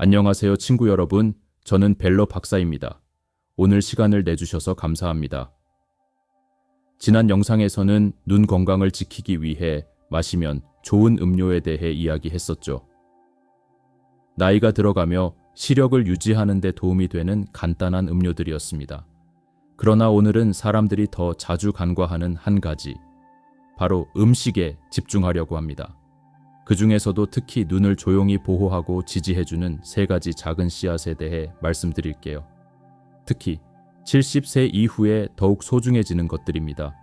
안녕하세요, 친구 여러분. 저는 벨러 박사입니다. 오늘 시간을 내주셔서 감사합니다. 지난 영상에서는 눈 건강을 지키기 위해 마시면 좋은 음료에 대해 이야기했었죠. 나이가 들어가며 시력을 유지하는 데 도움이 되는 간단한 음료들이었습니다. 그러나 오늘은 사람들이 더 자주 간과하는 한 가지, 바로 음식에 집중하려고 합니다. 그 중에서도 특히 눈을 조용히 보호하고 지지해주는 3가지 작은 씨앗에 대해 말씀드릴게요. 특히 70세 이후에 더욱 소중해지는 것들입니다.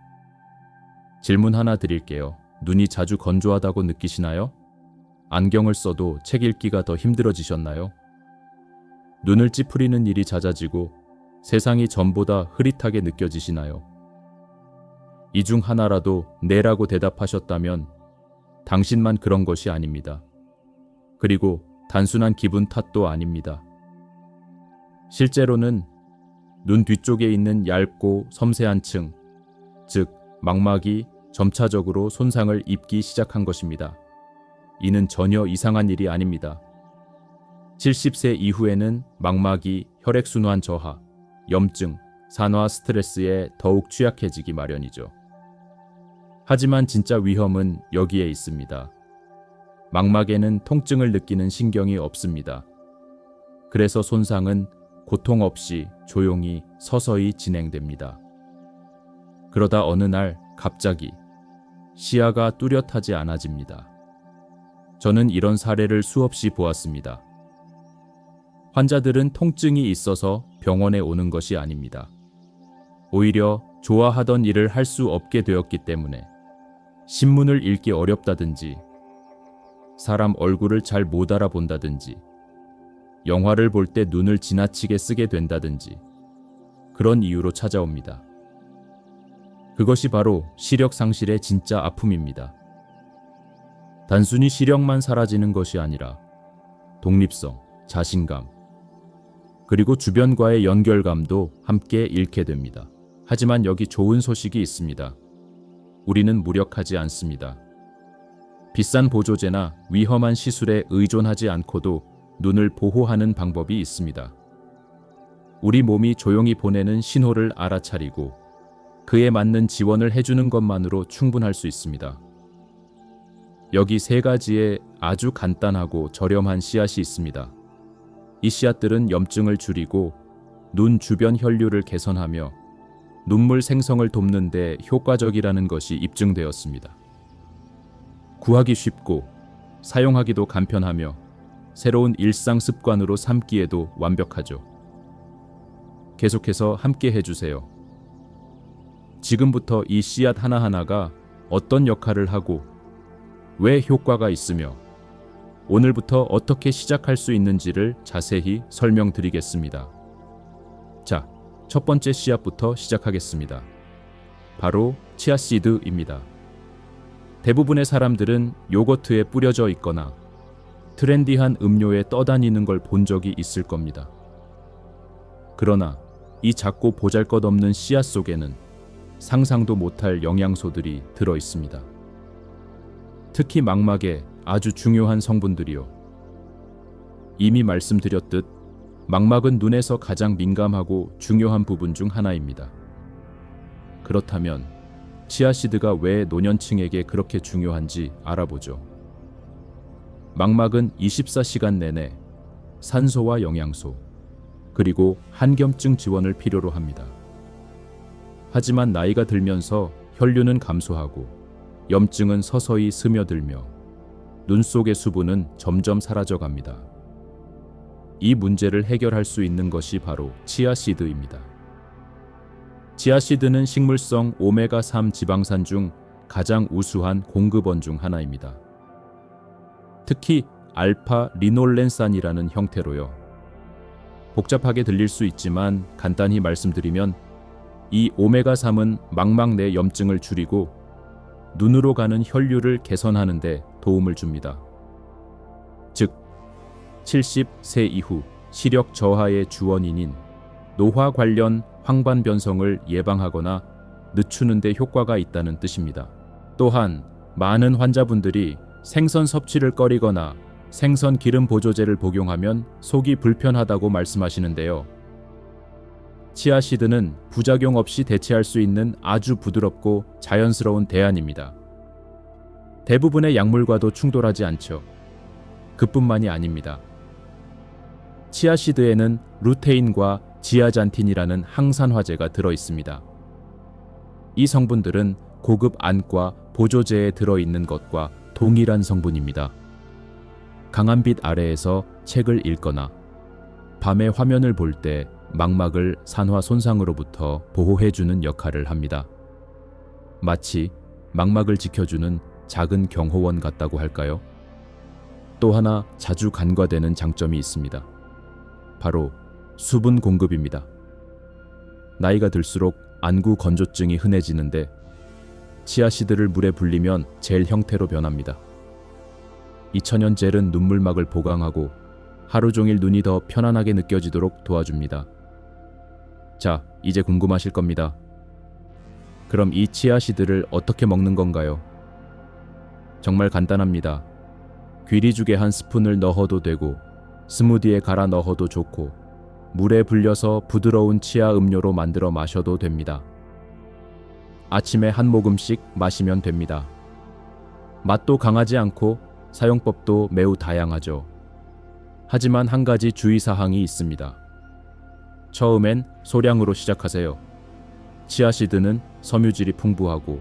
질문 하나 드릴게요. 눈이 자주 건조하다고 느끼시나요? 안경을 써도 책 읽기가 더 힘들어지셨나요? 눈을 찌푸리는 일이 잦아지고 세상이 전보다 흐릿하게 느껴지시나요? 이 중 하나라도 네라고 대답하셨다면 당신만 그런 것이 아닙니다. 그리고 단순한 기분 탓도 아닙니다. 실제로는 눈 뒤쪽에 있는 얇고 섬세한 층, 즉 망막이 점차적으로 손상을 입기 시작한 것입니다. 이는 전혀 이상한 일이 아닙니다. 70세 이후에는 망막이 혈액순환 저하, 염증, 산화 스트레스에 더욱 취약해지기 마련이죠. 하지만 진짜 위험은 여기에 있습니다. 망막에는 통증을 느끼는 신경이 없습니다. 그래서 손상은 고통 없이 조용히 서서히 진행됩니다. 그러다 어느 날 갑자기 시야가 뚜렷하지 않아집니다. 저는 이런 사례를 수없이 보았습니다. 환자들은 통증이 있어서 병원에 오는 것이 아닙니다. 오히려 좋아하던 일을 할 수 없게 되었기 때문에 신문을 읽기 어렵다든지, 사람 얼굴을 잘 못 알아본다든지, 영화를 볼 때 눈을 지나치게 쓰게 된다든지, 그런 이유로 찾아옵니다. 그것이 바로 시력 상실의 진짜 아픔입니다. 단순히 시력만 사라지는 것이 아니라 독립성, 자신감, 그리고 주변과의 연결감도 함께 잃게 됩니다. 하지만 여기 좋은 소식이 있습니다. 우리는 무력하지 않습니다. 비싼 보조제나 위험한 시술에 의존하지 않고도 눈을 보호하는 방법이 있습니다. 우리 몸이 조용히 보내는 신호를 알아차리고 그에 맞는 지원을 해주는 것만으로 충분할 수 있습니다. 여기 3가지의 아주 간단하고 저렴한 씨앗이 있습니다. 이 씨앗들은 염증을 줄이고 눈 주변 혈류를 개선하며 눈물 생성을 돕는 데 효과적이라는 것이 입증되었습니다. 구하기 쉽고 사용하기도 간편하며 새로운 일상 습관으로 삼기에도 완벽하죠. 계속해서 함께 해주세요. 지금부터 이 씨앗 하나하나가 어떤 역할을 하고 왜 효과가 있으며 오늘부터 어떻게 시작할 수 있는지를 자세히 설명드리겠습니다. 자, 첫 번째 씨앗부터 시작하겠습니다. 바로 치아씨드입니다. 대부분의 사람들은 요거트에 뿌려져 있거나 트렌디한 음료에 떠다니는 걸 본 적이 있을 겁니다. 그러나 이 작고 보잘것없는 씨앗 속에는 상상도 못할 영양소들이 들어 있습니다. 특히 망막에 아주 중요한 성분들이요. 이미 말씀드렸듯 망막은 눈에서 가장 민감하고 중요한 부분 중 하나입니다. 그렇다면 치아씨드가 왜 노년층에게 그렇게 중요한지 알아보죠. 망막은 24시간 내내 산소와 영양소, 그리고 한겸증 지원을 필요로 합니다. 하지만 나이가 들면서 혈류는 감소하고 염증은 서서히 스며들며 눈 속의 수분은 점점 사라져갑니다. 이 문제를 해결할 수 있는 것이 바로 치아씨드입니다. 치아씨드는 식물성 오메가3 지방산 중 가장 우수한 공급원 중 하나입니다. 특히 알파 리놀렌산이라는 형태로요. 복잡하게 들릴 수 있지만 간단히 말씀드리면 이 오메가3은 망막 내 염증을 줄이고 눈으로 가는 혈류를 개선하는 데 도움을 줍니다. 즉, 70세 이후 시력 저하의 주원인인 노화 관련 황반 변성을 예방하거나 늦추는 데 효과가 있다는 뜻입니다. 또한 많은 환자분들이 생선 섭취를 꺼리거나 생선 기름 보조제를 복용하면 속이 불편하다고 말씀하시는데요. 치아시드는 부작용 없이 대체할 수 있는 아주 부드럽고 자연스러운 대안입니다. 대부분의 약물과도 충돌하지 않죠. 그뿐만이 아닙니다. 치아시드에는 루테인과 지아잔틴이라는 항산화제가 들어 있습니다. 이 성분들은 고급 안과 보조제에 들어있는 것과 동일한 성분입니다. 강한 빛 아래에서 책을 읽거나 밤에 화면을 볼 때 망막을 산화 손상으로부터 보호해주는 역할을 합니다. 마치 망막을 지켜주는 작은 경호원 같다고 할까요? 또 하나 자주 간과되는 장점이 있습니다. 바로 수분 공급입니다. 나이가 들수록 안구 건조증이 흔해지는데 치아시드를 물에 불리면 젤 형태로 변합니다. 이 천연 젤은 눈물막을 보강하고 하루 종일 눈이 더 편안하게 느껴지도록 도와줍니다. 자, 이제 궁금하실 겁니다. 그럼 이 치아시드를 어떻게 먹는 건가요? 정말 간단합니다. 귀리죽에 한 스푼을 넣어도 되고 스무디에 갈아 넣어도 좋고 물에 불려서 부드러운 치아 음료로 만들어 마셔도 됩니다. 아침에 한 모금씩 마시면 됩니다. 맛도 강하지 않고 사용법도 매우 다양하죠. 하지만 한 가지 주의사항이 있습니다. 처음엔 소량으로 시작하세요. 치아시드는 섬유질이 풍부하고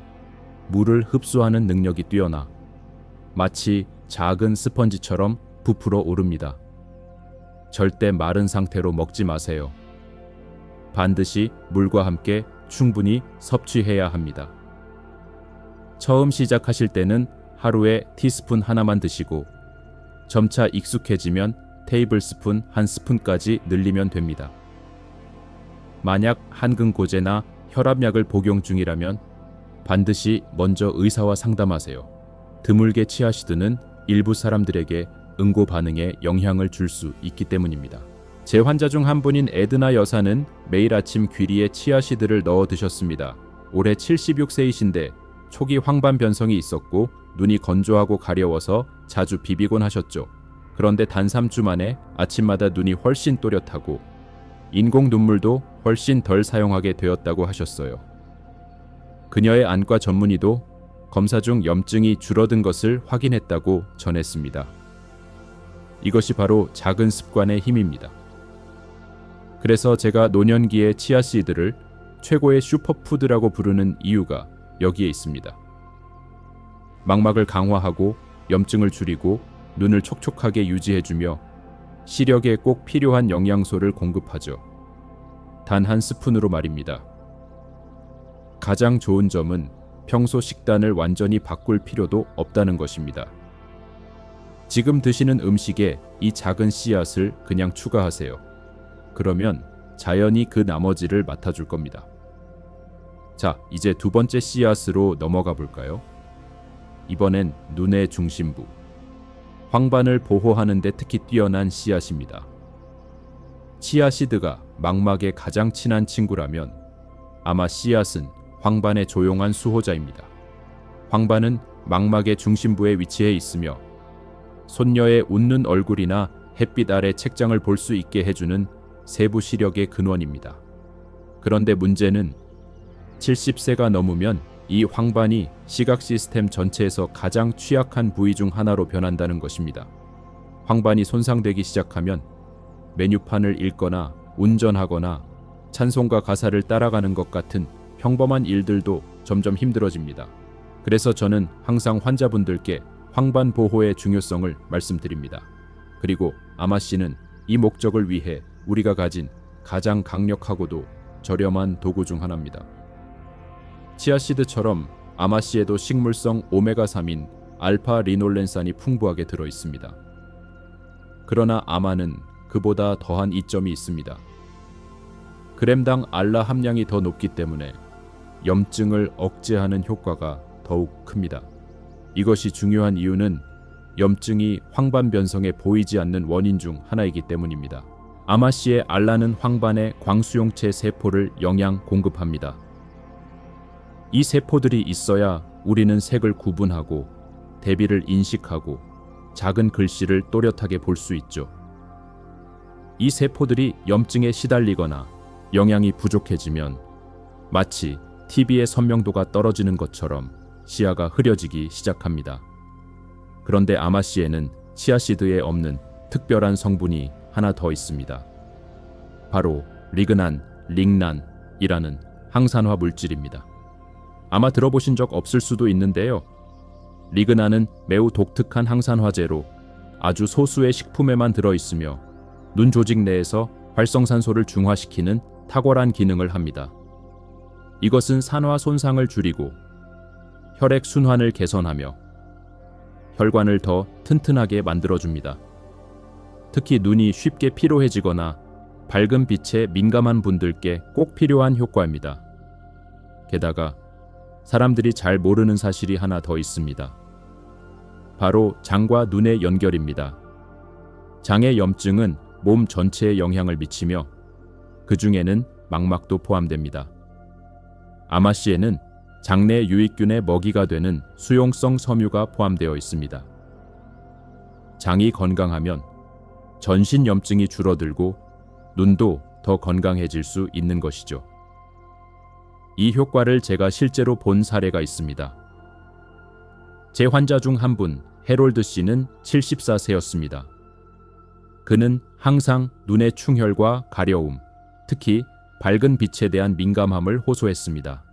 물을 흡수하는 능력이 뛰어나 마치 작은 스펀지처럼 부풀어 오릅니다. 절대 마른 상태로 먹지 마세요. 반드시 물과 함께 충분히 섭취해야 합니다. 처음 시작하실 때는 하루에 티스푼 하나만 드시고 점차 익숙해지면 테이블스푼 한 스푼까지 늘리면 됩니다. 만약 한근고제나 혈압약을 복용 중이라면 반드시 먼저 의사와 상담하세요. 드물게 치아시드는 일부 사람들에게 응고 반응에 영향을 줄 수 있기 때문입니다. 제 환자 중 한 분인 에드나 여사는 매일 아침 귀리에 치아시드를 넣어 드셨습니다. 올해 76세이신데 초기 황반 변성이 있었고 눈이 건조하고 가려워서 자주 비비곤 하셨죠. 그런데 단 3주 만에 아침마다 눈이 훨씬 또렷하고 인공 눈물도 훨씬 덜 사용하게 되었다고 하셨어요. 그녀의 안과 전문의도 검사 중 염증이 줄어든 것을 확인했다고 전했습니다. 이것이 바로 작은 습관의 힘입니다. 그래서 제가 노년기의 치아시드를 최고의 슈퍼푸드라고 부르는 이유가 여기에 있습니다. 망막을 강화하고 염증을 줄이고 눈을 촉촉하게 유지해주며 시력에 꼭 필요한 영양소를 공급하죠. 단 한 스푼으로 말입니다. 가장 좋은 점은 평소 식단을 완전히 바꿀 필요도 없다는 것입니다. 지금 드시는 음식에 이 작은 씨앗을 그냥 추가하세요. 그러면 자연히 그 나머지를 맡아줄 겁니다. 자, 이제 두 번째 씨앗으로 넘어가 볼까요? 이번엔 눈의 중심부, 황반을 보호하는 데 특히 뛰어난 씨앗입니다. 치아시드가 망막에 가장 친한 친구라면 아마 씨앗은 황반의 조용한 수호자입니다. 황반은 망막의 중심부에 위치해 있으며 손녀의 웃는 얼굴이나 햇빛 아래 책장을 볼 수 있게 해주는 세부 시력의 근원입니다. 그런데 문제는 70세가 넘으면 이 황반이 시각 시스템 전체에서 가장 취약한 부위 중 하나로 변한다는 것입니다. 황반이 손상되기 시작하면 메뉴판을 읽거나 운전하거나 찬송가 가사를 따라가는 것 같은 평범한 일들도 점점 힘들어집니다. 그래서 저는 항상 환자분들께 황반 보호의 중요성을 말씀드립니다. 그리고 아마씨는 이 목적을 위해 우리가 가진 가장 강력하고도 저렴한 도구 중 하나입니다. 치아시드처럼 아마씨에도 식물성 오메가3인 알파 리놀렌산이 풍부하게 들어 있습니다. 그러나 아마는 그보다 더한 이점이 있습니다. 그램당 알라 함량이 더 높기 때문에 염증을 억제하는 효과가 더욱 큽니다. 이것이 중요한 이유는 염증이 황반 변성에 보이지 않는 원인 중 하나이기 때문입니다. 아마씨의 알라는 황반의 광수용체 세포를 영양 공급합니다. 이 세포들이 있어야 우리는 색을 구분하고 대비를 인식하고 작은 글씨를 또렷하게 볼 수 있죠. 이 세포들이 염증에 시달리거나 영양이 부족해지면 마치 TV의 선명도가 떨어지는 것처럼 시야가 흐려지기 시작합니다. 그런데 아마씨에는 치아씨드에 없는 특별한 성분이 하나 더 있습니다. 바로 링난이라는 항산화 물질입니다. 아마 들어보신 적 없을 수도 있는데요. 리그난은 매우 독특한 항산화제로 아주 소수의 식품에만 들어있으며 눈 조직 내에서 활성산소를 중화시키는 탁월한 기능을 합니다. 이것은 산화 손상을 줄이고 혈액 순환을 개선하며 혈관을 더 튼튼하게 만들어줍니다. 특히 눈이 쉽게 피로해지거나 밝은 빛에 민감한 분들께 꼭 필요한 효과입니다. 게다가 사람들이 잘 모르는 사실이 하나 더 있습니다. 바로 장과 눈의 연결입니다. 장의 염증은 몸 전체에 영향을 미치며 그 중에는 망막도 포함됩니다. 아마씨에는 장내 유익균의 먹이가 되는 수용성 섬유가 포함되어 있습니다. 장이 건강하면 전신 염증이 줄어들고 눈도 더 건강해질 수 있는 것이죠. 이 효과를 제가 실제로 본 사례가 있습니다. 제 환자 중 한 분, 해롤드 씨는 74세였습니다. 그는 항상 눈의 충혈과 가려움, 특히 밝은 빛에 대한 민감함을 호소했습니다.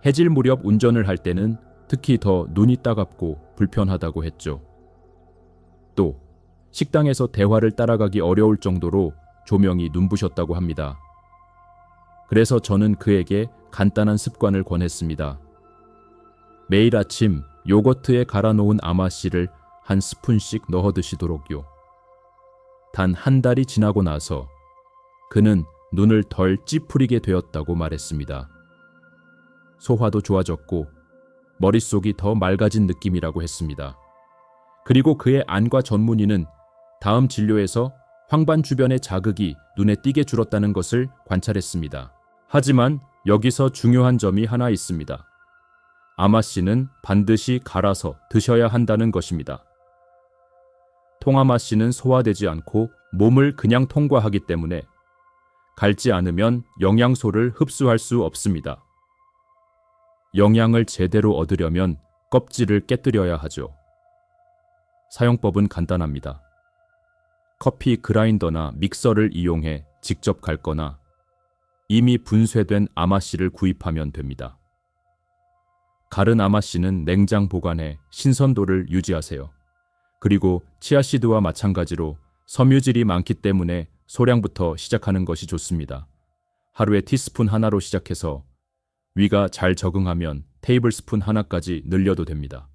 해질 무렵 운전을 할 때는 특히 더 눈이 따갑고 불편하다고 했죠. 또 식당에서 대화를 따라가기 어려울 정도로 조명이 눈부셨다고 합니다. 그래서 저는 그에게 간단한 습관을 권했습니다. 매일 아침 요거트에 갈아 놓은 아마씨를 한 스푼씩 넣어 드시도록요. 단 한 달이 지나고 나서 그는 눈을 덜 찌푸리게 되었다고 말했습니다. 소화도 좋아졌고 머릿속이 더 맑아진 느낌이라고 했습니다. 그리고 그의 안과 전문의는 다음 진료에서 황반 주변의 자극이 눈에 띄게 줄었다는 것을 관찰했습니다. 하지만 여기서 중요한 점이 하나 있습니다. 아마씨는 반드시 갈아서 드셔야 한다는 것입니다. 통아마씨는 소화되지 않고 몸을 그냥 통과하기 때문에 갈지 않으면 영양소를 흡수할 수 없습니다. 영양을 제대로 얻으려면 껍질을 깨뜨려야 하죠. 사용법은 간단합니다. 커피 그라인더나 믹서를 이용해 직접 갈거나 이미 분쇄된 아마씨를 구입하면 됩니다. 갈은 아마씨는 냉장 보관해 신선도를 유지하세요. 그리고 치아씨드와 마찬가지로 섬유질이 많기 때문에 소량부터 시작하는 것이 좋습니다. 하루에 티스푼 하나로 시작해서 위가 잘 적응하면 테이블스푼 하나까지 늘려도 됩니다.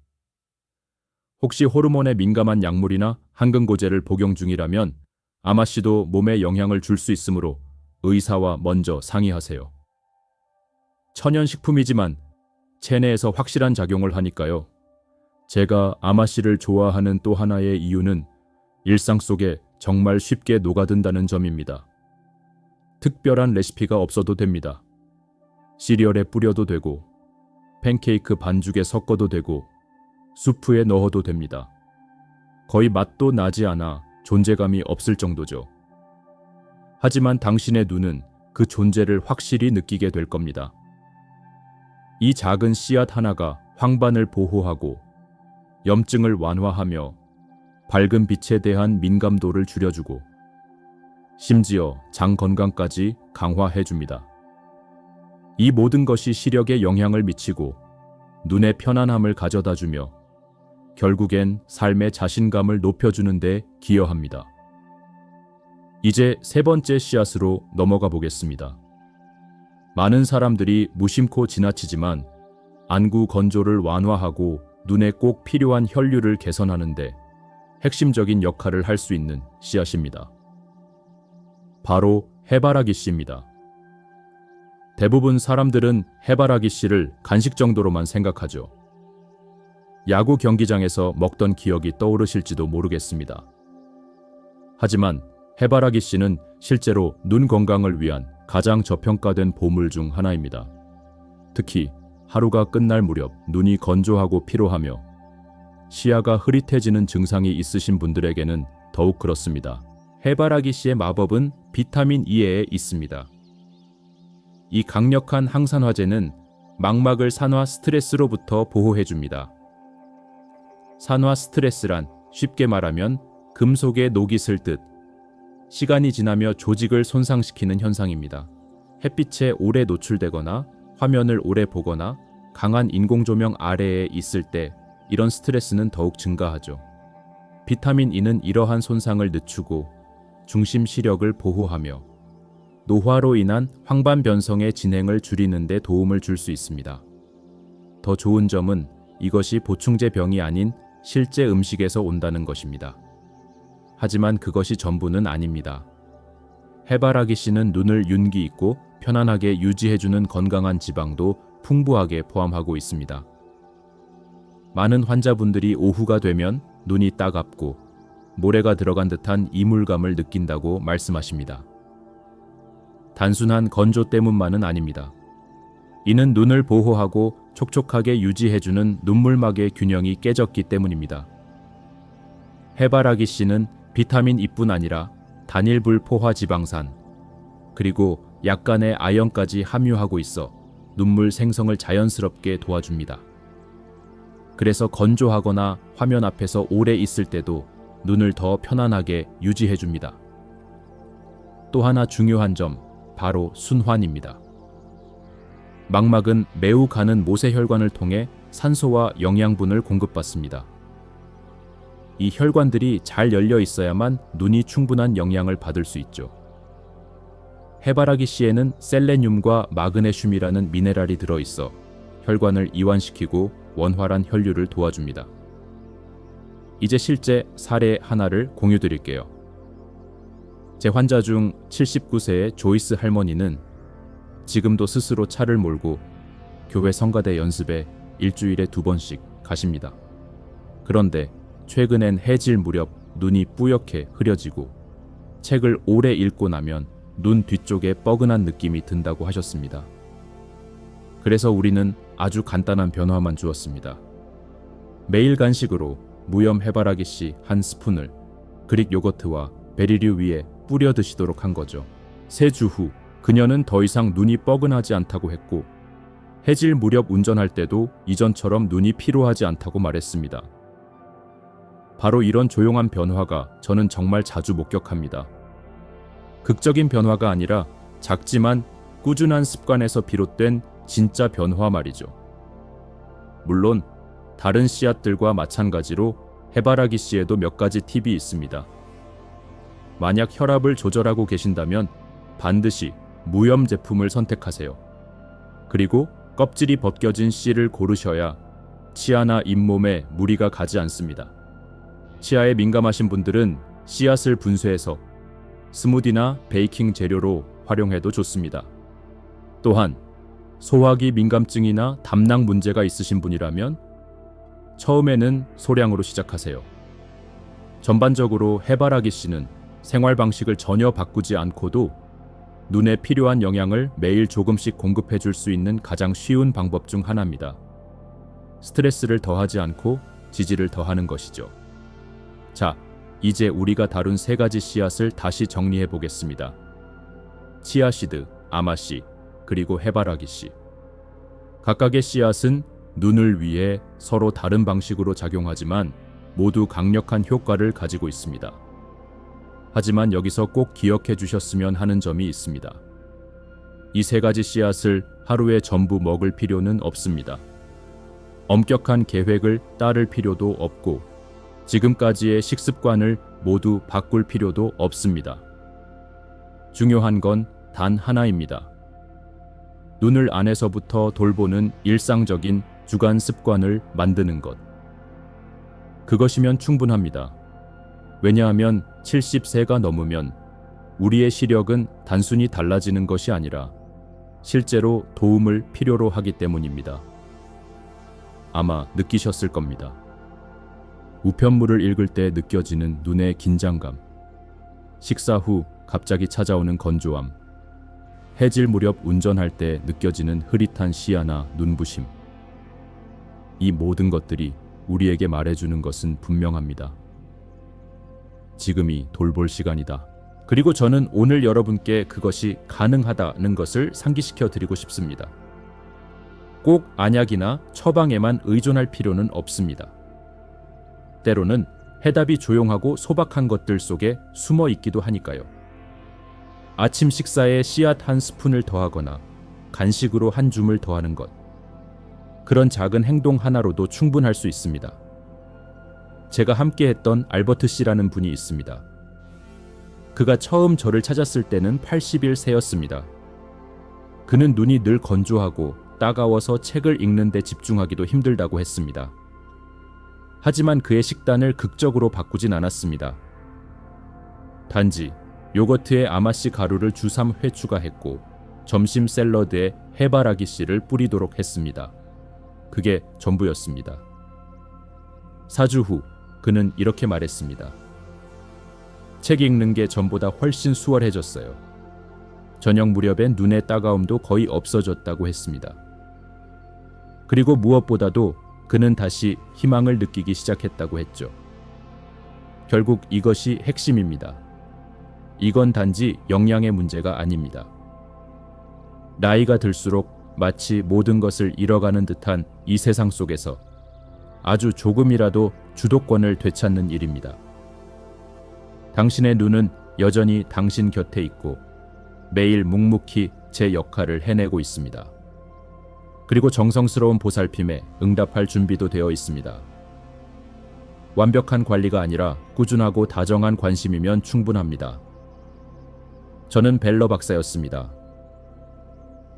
혹시 호르몬에 민감한 약물이나 항근고제를 복용 중이라면 아마씨도 몸에 영향을 줄 수 있으므로 의사와 먼저 상의하세요. 천연식품이지만 체내에서 확실한 작용을 하니까요. 제가 아마씨를 좋아하는 또 하나의 이유는 일상 속에 정말 쉽게 녹아든다는 점입니다. 특별한 레시피가 없어도 됩니다. 시리얼에 뿌려도 되고 팬케이크 반죽에 섞어도 되고 수프에 넣어도 됩니다. 거의 맛도 나지 않아 존재감이 없을 정도죠. 하지만 당신의 눈은 그 존재를 확실히 느끼게 될 겁니다. 이 작은 씨앗 하나가 황반을 보호하고 염증을 완화하며 밝은 빛에 대한 민감도를 줄여주고 심지어 장 건강까지 강화해줍니다. 이 모든 것이 시력에 영향을 미치고 눈의 편안함을 가져다주며 결국엔 삶의 자신감을 높여주는 데 기여합니다. 이제 세 번째 씨앗으로 넘어가 보겠습니다. 많은 사람들이 무심코 지나치지만 안구 건조를 완화하고 눈에 꼭 필요한 혈류를 개선하는데 핵심적인 역할을 할 수 있는 씨앗입니다. 바로 해바라기 씨입니다. 대부분 사람들은 해바라기 씨를 간식 정도로만 생각하죠. 야구 경기장에서 먹던 기억이 떠오르실지도 모르겠습니다. 하지만 해바라기 씨는 실제로 눈 건강을 위한 가장 저평가된 보물 중 하나입니다. 특히 하루가 끝날 무렵 눈이 건조하고 피로하며 시야가 흐릿해지는 증상이 있으신 분들에게는 더욱 그렇습니다. 해바라기 씨의 마법은 비타민 E에 있습니다. 이 강력한 항산화제는 망막을 산화 스트레스로부터 보호해줍니다. 산화 스트레스란 쉽게 말하면 금속에 녹이 슬 듯 시간이 지나며 조직을 손상시키는 현상입니다. 햇빛에 오래 노출되거나 화면을 오래 보거나 강한 인공조명 아래에 있을 때 이런 스트레스는 더욱 증가하죠. 비타민 E는 이러한 손상을 늦추고 중심 시력을 보호하며 노화로 인한 황반 변성의 진행을 줄이는 데 도움을 줄 수 있습니다. 더 좋은 점은 이것이 보충제 병이 아닌 실제 음식에서 온다는 것입니다. 하지만 그것이 전부는 아닙니다. 해바라기 씨는 눈을 윤기 있고 편안하게 유지해주는 건강한 지방도 풍부하게 포함하고 있습니다. 많은 환자분들이 오후가 되면 눈이 따갑고 모래가 들어간 듯한 이물감을 느낀다고 말씀하십니다. 단순한 건조 때문만은 아닙니다. 이는 눈을 보호하고 촉촉하게 유지해주는 눈물막의 균형이 깨졌기 때문입니다. 해바라기 씨는 비타민 E뿐 아니라 단일불포화 지방산, 그리고 약간의 아연까지 함유하고 있어 눈물 생성을 자연스럽게 도와줍니다. 그래서 건조하거나 화면 앞에서 오래 있을 때도 눈을 더 편안하게 유지해줍니다. 또 하나 중요한 점, 바로 순환입니다. 망막은 매우 가는 모세혈관을 통해 산소와 영양분을 공급받습니다. 이 혈관들이 잘 열려 있어야만 눈이 충분한 영양을 받을 수 있죠. 해바라기 씨에는 셀레늄과 마그네슘이라는 미네랄이 들어있어 혈관을 이완시키고 원활한 혈류를 도와줍니다. 이제 실제 사례 하나를 공유드릴게요. 제 환자 중 79세의 조이스 할머니는 지금도 스스로 차를 몰고 교회 성가대 연습에 일주일에 2번씩 가십니다. 그런데 최근엔 해질 무렵 눈이 뿌옇게 흐려지고 책을 오래 읽고 나면 눈 뒤쪽에 뻐근한 느낌이 든다고 하셨습니다. 그래서 우리는 아주 간단한 변화만 주었습니다. 매일 간식으로 무염 해바라기 씨 한 스푼을 그릭 요거트와 베리류 위에 뿌려 드시도록 한 거죠. 3주 후 그녀는 더 이상 눈이 뻐근하지 않다고 했고 해질 무렵 운전할 때도 이전처럼 눈이 피로하지 않다고 말했습니다. 바로 이런 조용한 변화가 저는 정말 자주 목격합니다. 극적인 변화가 아니라 작지만 꾸준한 습관에서 비롯된 진짜 변화 말이죠. 물론 다른 씨앗들과 마찬가지로 해바라기 씨에도 몇 가지 팁이 있습니다. 만약 혈압을 조절하고 계신다면 반드시 무염 제품을 선택하세요. 그리고 껍질이 벗겨진 씨를 고르셔야 치아나 잇몸에 무리가 가지 않습니다. 치아에 민감하신 분들은 씨앗을 분쇄해서 스무디나 베이킹 재료로 활용해도 좋습니다. 또한 소화기 민감증이나 담낭 문제가 있으신 분이라면 처음에는 소량으로 시작하세요. 전반적으로 해바라기 씨는 생활 방식을 전혀 바꾸지 않고도 눈에 필요한 영양을 매일 조금씩 공급해 줄 수 있는 가장 쉬운 방법 중 하나입니다. 스트레스를 더하지 않고 지지를 더하는 것이죠. 자, 이제 우리가 다룬 3가지 씨앗을 다시 정리해 보겠습니다. 치아시드, 아마씨, 그리고 해바라기 씨. 각각의 씨앗은 눈을 위해 서로 다른 방식으로 작용하지만 모두 강력한 효과를 가지고 있습니다. 하지만 여기서 꼭 기억해 주셨으면 하는 점이 있습니다. 이 3가지 씨앗을 하루에 전부 먹을 필요는 없습니다. 엄격한 계획을 따를 필요도 없고 지금까지의 식습관을 모두 바꿀 필요도 없습니다. 중요한 건 단 하나입니다. 눈을 안에서부터 돌보는 일상적인 주간 습관을 만드는 것. 그것이면 충분합니다. 왜냐하면 70세가 넘으면 우리의 시력은 단순히 달라지는 것이 아니라 실제로 도움을 필요로 하기 때문입니다. 아마 느끼셨을 겁니다. 우편물을 읽을 때 느껴지는 눈의 긴장감, 식사 후 갑자기 찾아오는 건조함, 해질 무렵 운전할 때 느껴지는 흐릿한 시야나 눈부심. 이 모든 것들이 우리에게 말해주는 것은 분명합니다. 지금이 돌볼 시간이다. 그리고 저는 오늘 여러분께 그것이 가능하다는 것을 상기시켜 드리고 싶습니다. 꼭 안약이나 처방에만 의존할 필요는 없습니다. 때로는 해답이 조용하고 소박한 것들 속에 숨어 있기도 하니까요. 아침 식사에 씨앗 한 스푼을 더하거나 간식으로 한 줌을 더하는 것. 그런 작은 행동 하나로도 충분할 수 있습니다. 제가 함께 했던 알버트 씨라는 분이 있습니다. 그가 처음 저를 찾았을 때는 80일 새였습니다. 그는 눈이 늘 건조하고 따가워서 책을 읽는 데 집중하기도 힘들다고 했습니다. 하지만 그의 식단을 극적으로 바꾸진 않았습니다. 단지 요거트에 아마씨 가루를 주 3회 추가했고 점심 샐러드에 해바라기 씨를 뿌리도록 했습니다. 그게 전부였습니다. 4주 후 그는 이렇게 말했습니다. 책 읽는 게 전보다 훨씬 수월해졌어요. 저녁 무렵엔 눈의 따가움도 거의 없어졌다고 했습니다. 그리고 무엇보다도 그는 다시 희망을 느끼기 시작했다고 했죠. 결국 이것이 핵심입니다. 이건 단지 영양의 문제가 아닙니다. 나이가 들수록 마치 모든 것을 잃어가는 듯한 이 세상 속에서 아주 조금이라도 주도권을 되찾는 일입니다. 당신의 눈은 여전히 당신 곁에 있고 매일 묵묵히 제 역할을 해내고 있습니다. 그리고 정성스러운 보살핌에 응답할 준비도 되어 있습니다. 완벽한 관리가 아니라 꾸준하고 다정한 관심이면 충분합니다. 저는 벨러 박사였습니다.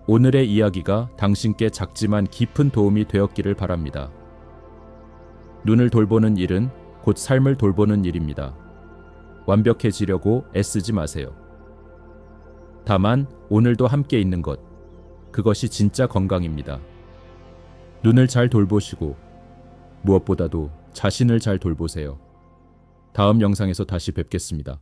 오늘의 이야기가 당신께 작지만 깊은 도움이 되었기를 바랍니다. 눈을 돌보는 일은 곧 삶을 돌보는 일입니다. 완벽해지려고 애쓰지 마세요. 다만 오늘도 함께 있는 것, 그것이 진짜 건강입니다. 눈을 잘 돌보시고 무엇보다도 자신을 잘 돌보세요. 다음 영상에서 다시 뵙겠습니다.